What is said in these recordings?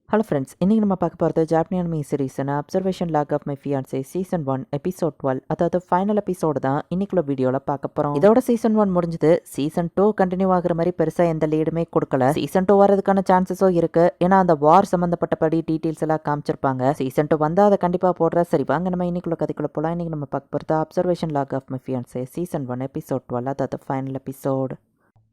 Hello friends, இன்றைக்கி நம்ம பார்க்க போகிறது ஜாப்பனி அனிமி சீரிஸான observation log of my fiancée season 1 episode 12, அதாவது ஃபைனல் எபிசோடு தான் இன்னைக்குள்ள வீடியோவில் பார்க்க போகிறோம். இதோட சீசன் 1 முடிஞ்சது. சீசன் 2 கண்டினியூ ஆகிற மாதிரி பெருசாக எந்த லீடுமே கொடுக்கல. சீசன் 2 வரதுக்கான சான்சஸும் இருக்கு. ஏன்னா அந்த வார் சம்மந்தப்பட்டபடி டீட்டெயில்ஸ் எல்லாம் காமிச்சிருப்பாங்க. சீசன் 2 வந்தால் அதை கண்டிப்பாக போடுற. சரி வாங்க நம்ம இன்னைக்குள்ள கதைக்குள்ள போகலாம். இன்னைக்கு நம்ம பார்க்க போகிறது observation log of my fiancée season 1 episode 12, அதாவது ஃபைனல் எபிசோடு.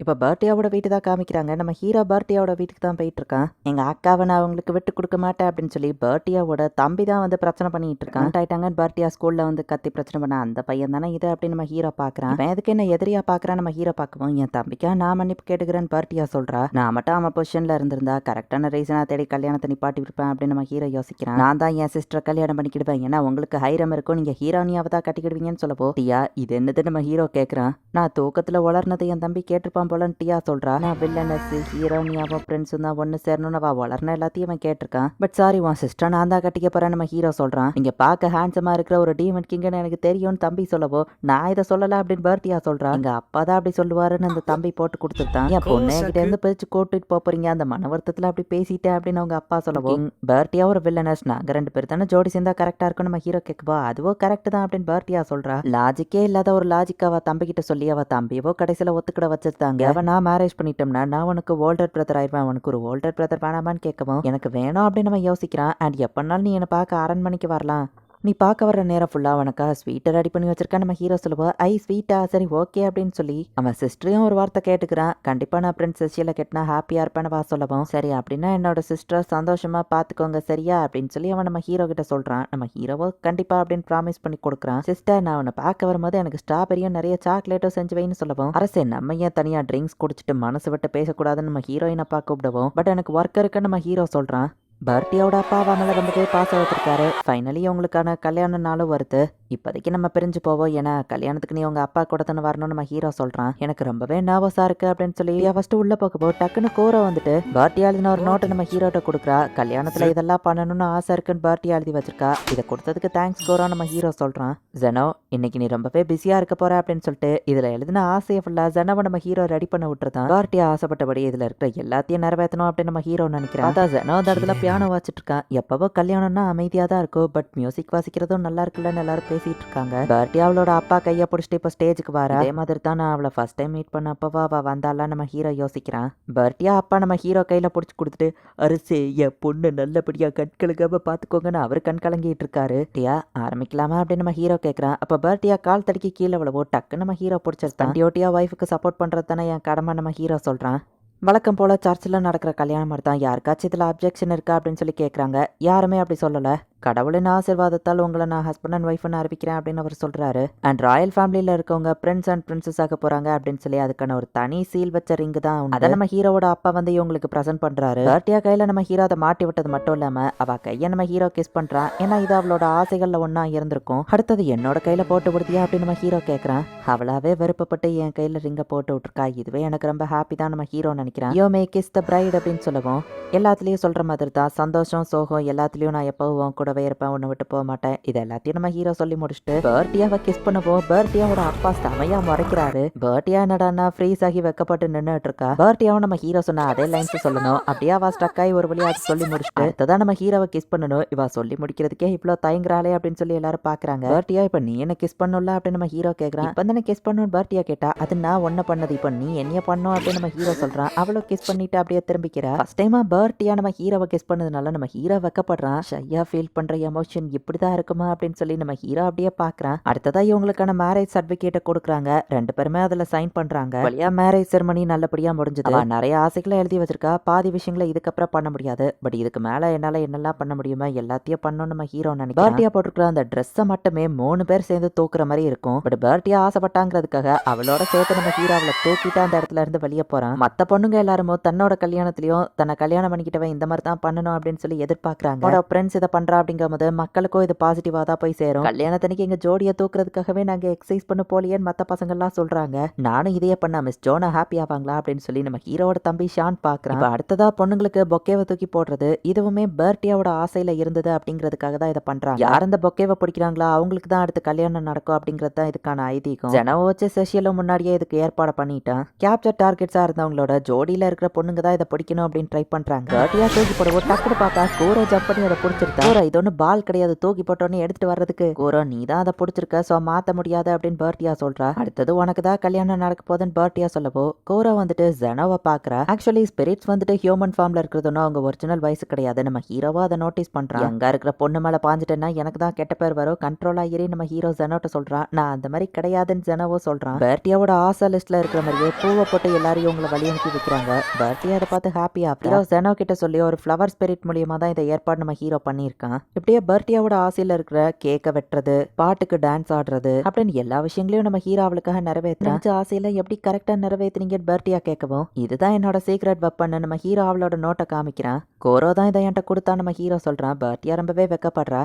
இப்போ பர்த்டேவோட வீட்டு தான் காமிக்கிறாங்க. நம்ம ஹீரோ பர்த்டேவோட வீட்டுக்கு தான் போயிட்டு இருக்கான். எங்கள் அக்காவை நான் அவங்களுக்கு விட்டு கொடுக்க மாட்டேன் அப்படின்னு சொல்லி பர்த்டேவோட தம்பி தான் வந்து பிரச்சனை பண்ணிட்டு இருக்கான். ஆயிட்டாங்க பர்த்டே ஸ்கூலில் வந்து கத்தி பிரச்சனை பண்ண அந்த பையன் தானே இது அப்படின்னு நம்ம ஹீரோ பார்க்குறான். இவன் எதுக்கு என்ன எதிரியா பார்க்குறான். நம்ம ஹீரோ பார்க்கவும் என் தம்பிக்கா நான் மன்னிப்பு கேட்டுக்கிறேன்னு பர்த்டே சொல்கிறா. நான் மட்டும் அவன் பொசிஷனில் இருந்திருந்தா கரெக்டான ரீசனாக தேடி கல்யாணத்தை நிப்பாட்டி இருப்பேன் அப்படின்னு நம்ம ஹீரோ யோசிக்கிறான். நான் தான் என் சிஸ்டரை கல்யாணம் பண்ணிக்கிடுவேன். ஏன்னா உங்களுக்கு ஹைரம் இருக்கும், நீங்கள் ஹீரோனியாவை தான் கட்டிக்கிடுவீங்கன்னு சொல்லப்போ டியா இது என்னது நம்ம ஹீரோ கேட்குறான். நான் தூக்கத்தில் வளர்னதை என் தம்பி கேட்டிருப்பான் போலன்னு டியா சொல்கிறா. நான் வில்லனஸ் ஹீரோனியாவும் ஃப்ரெண்ட்ஸும் தான் ஒன்று சேரணும்னு அவள் வளர்ன எல்லாத்தையும் அவன் கேட்டிருக்கான். பட் சாரி உன் சிஸ்டர் நான் தான் கட்டிக்க போறேன் நம்ம ஹீரோ சொல்கிறான். நீங்கள் பார்க்க ஹேண்ட்ஸமாக இருக்கிற ஒரு டீமன் கிங்கன்னு எனக்கு தெரியும்னு தம்பி சொல்லவோ நான் இதை சொல்லலை அப்படின்னு பர்த்தியா சொல்கிறான். எங்கள் அப்பா தான் அப்படி சொல்லுவாருன்னு அந்த தம்பி போட்டு கொடுத்துட்டான். என் பொண்ணு கிட்ட இருந்து பிரிச்சு கூட்டிட்டு போறீங்க அந்த மன வருத்தத்தில் அப்படி பேசிட்டேன் அப்படின்னு அவங்க அப்பா சொல்லவோ பர்த்தியா ஒரு வில்லனஸ் நாங்கள் 2 பேர் தானே ஜோடி சேர்ந்தா கரெக்டாக இருக்கும் நம்ம ஹீரோ கேட்கவா அதுவோ கரெக்ட் தான் அப்படின்னு பர்த்தியா சொல்கிறா. லாஜிக்கே இல்லாத ஒரு லாஜிக் அவள் தம்பி கிட்ட சொல்லி அவள் தம்பியவோ கடைசியில் ஒத்துக்கிட வச்சிருந்தாங்க. அவன் நான் மேரேஜ் பண்ணிட்டோம்னா நான் உனக்கு ஓல்டர் பிரதர் ஆயிடுவேன், உனக்கு ஒரு ஓல்டர் பிரதர் வேணாமான்னு கேட்கவும் எனக்கு வேணும் அப்படின்னு நம்ம யோசிக்கிறான். அண்ட் எப்பனாலும் நீ என்னை பார்க்க அரண்மனைக்கு வரலாம், நீ பார்க்க வர்ற நேரம் ஃபுல்லாக உனக்கா ஸ்வீட்டை ரெடி பண்ணி வச்சிருக்கா நம்ம ஹீரோ சொல்லுவா. ஐ ஸ்வீட்டா சரி ஓகே அப்படின்னு சொல்லி அவன் சிஸ்டரையும் ஒரு வார்த்தை கேட்டுக்கிறான். கண்டிப்பாக நான் பிரின்ஸ் செஷியில் கெட்டினா ஹாப்பியாக இருப்பேன்னு வா சொல்லவும் சரி அப்படின்னா என்னோட சிஸ்டரை சந்தோஷமாக பார்த்துக்கோங்க சரியா அப்படின்னு சொல்லி அவன் நம்ம ஹீரோ கிட்ட சொல்கிறான். நம்ம ஹீரோவோ கண்டிப்பாக அப்படின்னு ப்ராமிஸ் பண்ணி கொடுக்குறான். சிஸ்டர் நான் உன்னை பார்க்க வரும்போது எனக்கு ஸ்ட்ராபெரியும் நிறைய சாக்லேட்டும் செஞ்சு வைன்னு சொல்லவும் அரசே நம்ம ஏன் தனியாக ட்ரிங்க்ஸ் குடிச்சிட்டு மனசு விட்டு பேசக்கூடாதுன்னு நம்ம ஹீரோயினை பார்க்க கூப்பிடுவோம். பட் எனக்கு ஒர்க் இருக்குன்னு நம்ம ஹீரோ சொல்கிறான். பர்த்தியோட அப்பா மேலே ரொம்பவே பாசம் வச்சிருக்காரு. ஃபைனலி உங்களுக்கான கல்யாண நாளும் வருது. இப்போதைக்கு நம்ம பிரிஞ்சு போவோம், ஏன்னா கல்யாணத்துக்கு நீ உங்கள் அப்பா கூட தானே வரணும்னு நம்ம ஹீரோ சொல்கிறான். எனக்கு ரொம்பவே நர்வஸாக இருக்கு அப்படின்னு சொல்லி ஃபர்ஸ்ட் உள்ளே போக்கப்போ டக்குன்னு கோரம் வந்துட்டு பர்த்தி எழுதின ஒரு நோட்டை நம்ம ஹீரோட்ட கொடுக்குறா. கல்யாணத்தில் இதெல்லாம் பண்ணணும்னு ஆசை இருக்குன்னு பர்த்தி எழுதி வச்சிருக்கா. இதை கொடுத்ததுக்கு தேங்க்ஸ் கோரா நம்ம ஹீரோ சொல்கிறான். ஜெனோ இன்னைக்கு நீ ரொம்பவே பிஸியாக இருக்க போற அப்படின்னு சொல்லிட்டு இதில் எழுதின ஆசையை ஃபுல்லாக ஜெனோவை நம்ம ஹீரோ ரெடி பண்ண விட்டுருதான். பர்த்தியா ஆசைப்பட்டபடி இதில் இருக்கிற எல்லாத்தையும் நிறைவேற்றணும் அப்படின்னு நம்ம ஹீரோ நினைக்கிறான். அதான் ஜெனோ அந்த இடத்துல பியானோ வாசிட்டு இருக்கான். எப்பவோ கல்யாணம்னா அமைதியாக தான் இருக்கும், பட் மியூசிக் வாசிக்கிறதும் நல்லா இருக்குல்லன்னு எல்லாரும் பேசிட்டு இருக்காங்க. பர்த்தி அவளோட அப்பா கையை பிடிச்சிட்டு இப்போ ஸ்டேஜுக்கு வர. அதே மாதிரி தான் நான் அவளை ஃபர்ஸ்ட் டைம் மீட் பண்ணப்பவா அவள் வந்தாலாம் நம்ம ஹீரோ யோசிக்கிறான். பர்த்தியா அப்பா நம்ம ஹீரோ கையில் பிடிச்சி கொடுத்துட்டு அரசே என் பொண்ணு நல்லபடியாக கண்கலங்காம பார்த்துக்கோங்கன்னு அவர் கண் கலங்கிட்டு இருக்காரு. டியா ஆரம்பிக்கலாமா அப்படின்னு நம்ம ஹீரோ கேட்குறான். அப்போ பர்த்தியா கால் தடுக்கி கீழே விழவோ டக்கு நம்ம ஹீரோ பிடிச்சிருக்கான். டியோட்டியா ஒய்ஃபுக்கு சப்போர்ட் பண்ணுறது தானே என் கடமை நம்ம ஹீரோ சொல்கிறான். வழக்கம் போல் சர்ச்சில் நடக்கிற கல்யாணம் மாதிரி தான். யாருக்காச்சும் இதில் அப்ஜெக்ஷன் இருக்கா அப்படின்னு சொல்லி கேட்குறாங்க. யாருமே அப்படி சொல்லலை. கடவுளின் ஆசீர்வாதத்தால் உங்களை நான் ஹஸ்பண்ட் அண்ட் ஒய்ஃப்னு அறிவிக்கிறேன் அப்படின்னு அவர் சொல்கிறாரு. அண்ட் ராயல் ஃபேமிலியில் இருக்கவங்க பிரின்ஸ் அண்ட் பிரின்சஸ் ஆக போகிறாங்க அப்படின்னு சொல்லி அதுக்கான ஒரு தனி சீல் வச்ச ரிங்கு தான் அதை நம்ம ஹீரோவோட அப்பா வந்து இவங்களுக்கு ப்ரெசென்ட் பண்ணுறாரு. பர்த்தியா கையில் நம்ம ஹீரோ அதை மாட்டி விட்டது மட்டும் இல்லாமல் அவள் கையை நம்ம ஹீரோ கிஸ் பண்ணுறான். ஏன்னா இது அவளோட ஆசைகளில் ஒன்றா இருந்திருக்கும். அடுத்தது என்னோட கையில் போட்டு விடுதியா அப்படின்னு நம்ம ஹீரோ கேட்குறான். அவளாவே விருப்பப்பட்டு என் கையில் ரிங்கை போட்டு விட்டுருக்கா. இதுவே எனக்கு ரொம்ப ஹாப்பி தான் நம்ம ஹீரோ நினைக்கிறான். யோ மே கிஸ் த பிரைட் அப்படின்னு சொல்லுவோம். எல்லாத்துலேயும் சொல்கிற மாதிரி தான் சந்தோஷம் சோகம் எல்லாத்துலேயும் நான் எப்பவும் கூடவே இருப்பேன், ஒன்று விட்டு போக மாட்டேன். இது எல்லாத்தையும் நம்ம ஹீரோ சொல்லி முடிச்சுட்டு பர்த்தியாவை கிஸ் பண்ணுவோம். பர்த்தியாவோட அப்பா செமையா முறைக்கிறாரு. பர்த்தியா என்னடானா ஃப்ரீஸ் ஆகி வைக்கப்பட்டு நின்றுட்டு இருக்கா. பர்த்தியாவும் நம்ம ஹீரோ சொன்ன அதே லைன்ஸ் சொல்லணும். அப்படியே அவ ஸ்டக் ஆகி ஒரு வழியா அது சொல்லி முடிச்சுட்டு அடுத்ததான் நம்ம ஹீரோவை கிஸ் பண்ணணும். இவ சொல்லி முடிக்கிறதுக்கே இவ்வளோ தயங்குறாளே அப்படின்னு சொல்லி எல்லாரும் பாக்குறாங்க. பர்த்தியா இப்ப நீ என்ன கிஸ் பண்ணல அப்படின்னு நம்ம ஹீரோ கேட்கறான். இப்ப தானே கிஸ் பண்ணணும் பர்த்தியா கேட்டா. அது நான் ஒன்ன பண்ணது, இப்ப நீ என்ன பண்ணும் அப்படின்னு நம்ம ஹீரோ சொல்றான். அவளோ கிஸ் பண்ணிட்டு அப்படியே திரும்பிக்கிறா. ஃபர்ஸ்ட் டைமா பர்த்தியா நம்ம ஹீரோவை கிஸ் பண்ணதுனால நம்ம ஹீரோ வைக்கப்படுறான். ஷையா ஃபீல் பண்ற எமோஷன் இப்படிதான் இருக்குமா அப்படின்னு சொல்லி நம்ம ஹீரோ அப்படியே பாக்குறான். அடுத்ததா இவங்களுக்கான மேரேஜ் சர்டிபிகேட்டை கொடுக்குறாங்க. 2 பேருமே அதுல சைன் பண்றாங்க. வழியா மேரேஜ் செரமனி நல்லபடியா முடிஞ்சது. நிறைய ஆசைகளை எழுதி வச்சிருக்கா. பாதி விஷயங்களை இதுக்கப்புறம் பண்ண முடியாது, பட் இதுக்கு மேல என்னால என்னெல்லாம் பண்ண முடியுமோ எல்லாத்தையும் பண்ணணும் நம்ம ஹீரோ நினைக்கிறேன். பர்த்தியா போட்டுருக்கிற அந்த ட்ரெஸ்ஸை மட்டுமே 3 பேர் சேர்ந்து தூக்குற மாதிரி இருக்கும். பட் பர்த்தியா ஆசைப்பட்டாங்கிறதுக்காக அவளோட சேர்த்து நம்ம ஹீரோ அவளை தூக்கிட்டு அந்த இடத்துல இருந்து வெளியே போறான். மத்த பொண்ணுங்க எல்லாரும் தன்னோட கல்யாணத்திலயும் தன்னை கல்யாணம் பண்ணிக்கிட்டவன் இந்த மாதிரி தான் பண்ணணும் அப்படின்னு சொல்லி எதிர்பார்க்கறாங்க. ஃப்ரெண்ட்ஸ் இதை பண்றா அப்படிங்கும்போது மக்களுக்கும் இது பாசிட்டிவா தான் போய் சேரும். கல்யாணத்தன்னைக்கு எங்க ஜோடியை தூக்குறதுக்காகவே நாங்க எக்ஸசைஸ் பண்ண போலியேன்னு மத்த பசங்க எல்லாம் சொல்றாங்க. நானும் இதையே பண்ணா மிஸ் ஜோனா ஹாப்பி ஆவாங்களா அப்படின்னு சொல்லி நம்ம ஹீரோவோட தம்பி ஷான் பாக்குறான். இப்ப அடுத்ததா பொண்ணுங்களுக்கு பொக்கேவை தூக்கி போடுறது இதுவுமே பர்ட்டியாவோட ஆசையில இருந்தது அப்படிங்கிறதுக்காக தான் இதை பண்றாங்க. யார் அந்த பொக்கேவை பிடிக்கிறாங்களா அவங்களுக்கு தான் அடுத்து கல்யாணம் நடக்கும் அப்படிங்கிறது தான் இதுக்கான ஐதீகம். ஜெனோவை வச்சு செஷியலும் முன்னாடியே இதுக்கு ஏற்பாடு பண்ணிட்டான். கேப்சர் டார்கெட்ஸா இருந்தவங்களோட ஜோடியில இருக்கிற பொண்ணுங்க தான் இதை பிடிக்கணும் அப்படின்னு ட்ரை பண்றாங்க. பர்ட்டியா தூக்கி போடவோ டக்குனு பார்த்தா கூரை ஜம்ப் பண்ணி அதை பிடிச்சிருத்தா. இது ஒன்னும் பால் கிடையாது, தூக்கி போட்டோன்னு எடுத்துட்டு வர்றதுக்கு. கூரோ நீ தான் அதை பிடிச்சிருக்க, சோ மாத்த முடியாது அப்படின்னு பர்ட்டியா சொல்றா. அடுத்தது உனக்கு தான் கல்யாணம் நடக்க போதுன்னு பர்ட்டியா சொல்லவோ கோரா வந்துட்டு ஜெனோவை பாக்குறா. ஆக்சுவலி ஸ்பிரிட்ஸ் வந்துட்டு ஹியூமன் ஃபார்ம்ல இருக்கிறதுனா அவங்க ஒரிஜினல் வயசு கிடையாது. நம்ம ஹீரோவா அதை நோட்டீஸ் பண்றான். அங்க இருக்கிற பொண்ணு மேல பாஞ்சிட்டேன்னா எனக்கு தான் கெட்ட பேர் வரும், கண்ட்ரோல் ஆகிரி நம்ம ஹீரோ ஜெனோட்ட சொல்றான். நான் அந்த மாதிரி கிடையாதுன்னு ஜெனோவோ சொல்றான். பர்ட்டியாவோட ஆசை லிஸ்ட்ல இருக்கிற மாதிரியே பூவை போட்டு எல்லாரையும் உங்களை வழி அனுப்பி வைக்கிறாங்க. பர்ட்டியா அதை பார்த்து ஹாப்பி ஆகுறா. ஜெனோ கிட்ட சொல்லி ஒரு ஃப்ளவர் ஸ்பிரிட் மூலியமா தான் இந்த ஏற்பாடு நம்ம ஹீரோ பண்ணியிருக்கான். இப்படியே பர்ட்டியாவோட ஆசையில இருக்கிற கேக்க வெட்டுறது, பாட்டுக்கு டான்ஸ் ஆடுறது அப்படின்னு எல்லா விஷயங்களையும் நம்ம ஹீரோ அவளுக்காக நிறைவேற்ற ஆசையில எப்படி கரெக்டா நிறைவேற்றினீங்க பர்ட்டியா கேட்கவும் இதுதான் என்னோட சீக்ரெட் வெப்பன் நம்ம ஹீரோ அவளோட நோட்டை காமிக்கிறான். கோரோ தான் இதை என்கிட்ட கொடுத்தா நம்ம ஹீரோ சொல்றான். பர்ட்டியா ரொம்பவே வெக்கப்படுறா.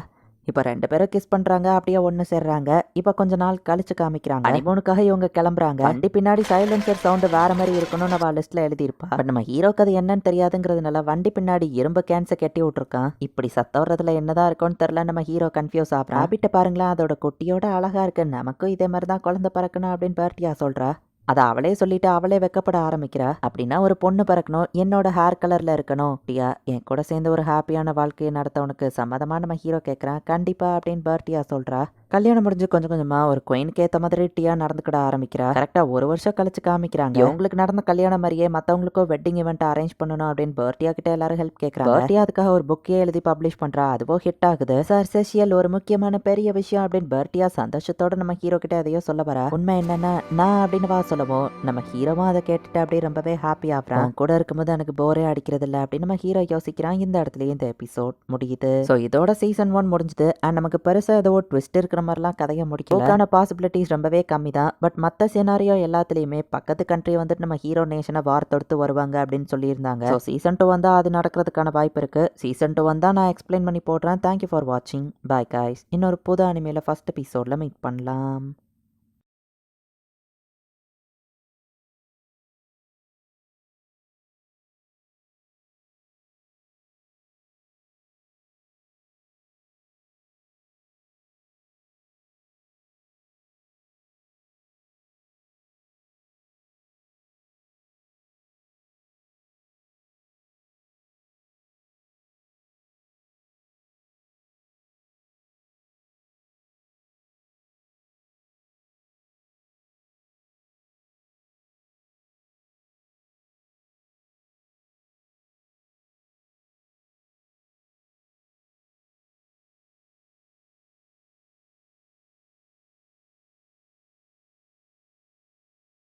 இப்போ 2 பேரும் கிஸ் பண்றாங்க, அப்படியே ஒன்று சேர்றாங்க. இப்போ கொஞ்ச நாள் கழிச்சு காமிக்கிறாங்க. ஹனிமூனுக்காக இவங்க கிளம்புறாங்க. வண்டி பின்னாடி சைலன்சர் சவுண்ட் வேற மாதிரி இருக்கணும்னு அவ லிஸ்ட்ல எழுதியிருப்பா. பட் நம்ம ஹீரோக்கு அது என்னன்னு தெரியாதுங்கிறதுனால வண்டி பின்னாடி இரும்பு கேன்ஸை கட்டி விட்டுருக்கான். இப்படி சத்தம் வர்றதுல என்னதான் இருக்கும்னு தெரியல. நம்ம ஹீரோ கன்ஃபியூஸ் ஆகுறான். ஹாபிட்ட பாருங்களேன், அதோட குட்டியோட அழகா இருக்கு, நமக்கும் இதே மாதிரி தான் குழந்தை பிறக்கணும் அப்படின்னு பர்ட்டியா சொல்றா. அதை அவளே சொல்லிட்டு அவளே வெக்கப்பட ஆரம்பிக்கிறா. அப்படின்னா ஒரு பொண்ணு பிறக்கணும், என்னோட ஹேர் கலர்ல இருக்கணும். டியா என் கூட சேர்ந்து ஒரு ஹாப்பியான வாழ்க்கையை நடத்தவனுக்கு சம்மதமா நம்ம ஹீரோ கேட்கறான். கண்டிப்பா அப்படின்னு பர்ட்டியா சொல்றா. கல்யாணம் முடிஞ்சு கொஞ்சம் கொஞ்சமா ஒரு குயினுக்கு ஏத்த மாதிரி டியா நடந்துக்கிட ஆரம்பிக்கிறா. கரெக்டா 1 வருஷம் கழிச்சு காமிக்கிறாங்க. இவங்களுக்கு நடந்த கல்யாணம் மாதிரியே மத்தவங்களுக்கும் வெட்டிங் இவெண்ட் அரேஞ்ச் பண்ணணும் அப்படின்னு பர்ட்டியா கிட்ட எல்லாரும் ஹெல்ப் கேட்கறாங்க. பர்ட்டியா அதுக்காக ஒரு புக்கே எழுதி பப்ளிஷ் பண்றா. அதுவோ ஹிட் ஆகுது. சார் செஷியல் ஒரு முக்கியமான பெரிய விஷயம் அப்படின்னு பர்ட்டியா சந்தோஷத்தோட நம்ம ஹீரோ கிட்ட எதையோ சொல்ல வரா. உண்மை என்னன்னா நான் அப்படின்னு வா சொல்லவும் நம்ம ஹீரோவும் அதை கேட்டுட்டு அப்படியே ரொம்பவே ஹாப்பி ஆகுறான். கூட இருக்கும்போது எனக்கு போரே அடிக்கிறது இல்லை அப்படின்னு நம்ம ஹீரோ யோசிக்கிறான். இந்த இடத்துல இந்த எபிசோட் முடியுது. ஸோ இதோட சீசன் 1 முடிஞ்சுது. அண்ட் நமக்கு பெருசா ஏதோ ட்விஸ்ட் இருக்கிற மாதிரிலாம் கதையை முடிக்கல. பாசிபிலிட்டிஸ் ரொம்பவே கம்மி தான். பட் மற்ற சினாரியோ எல்லாத்துலயுமே பக்கத்து கண்ட்ரி வந்துட்டு நம்ம ஹீரோ நேஷனை வார் தொடுத்து வருவாங்க அப்படின்னு சொல்லியிருந்தாங்க. ஸோ சீசன் 2 வந்தா அது நடக்கிறதுக்கான வாய்ப்பு இருக்கு. சீசன் 2 வந்தா நான் எக்ஸ்பிளைன் பண்ணி போடுறேன். தேங்க்யூ ஃபார் வாட்சிங். Bye guys. இன்னொரு புது அனிமேல ஃபர்ஸ்ட் எபிசோட்ல மீட் பண்ணலாம்.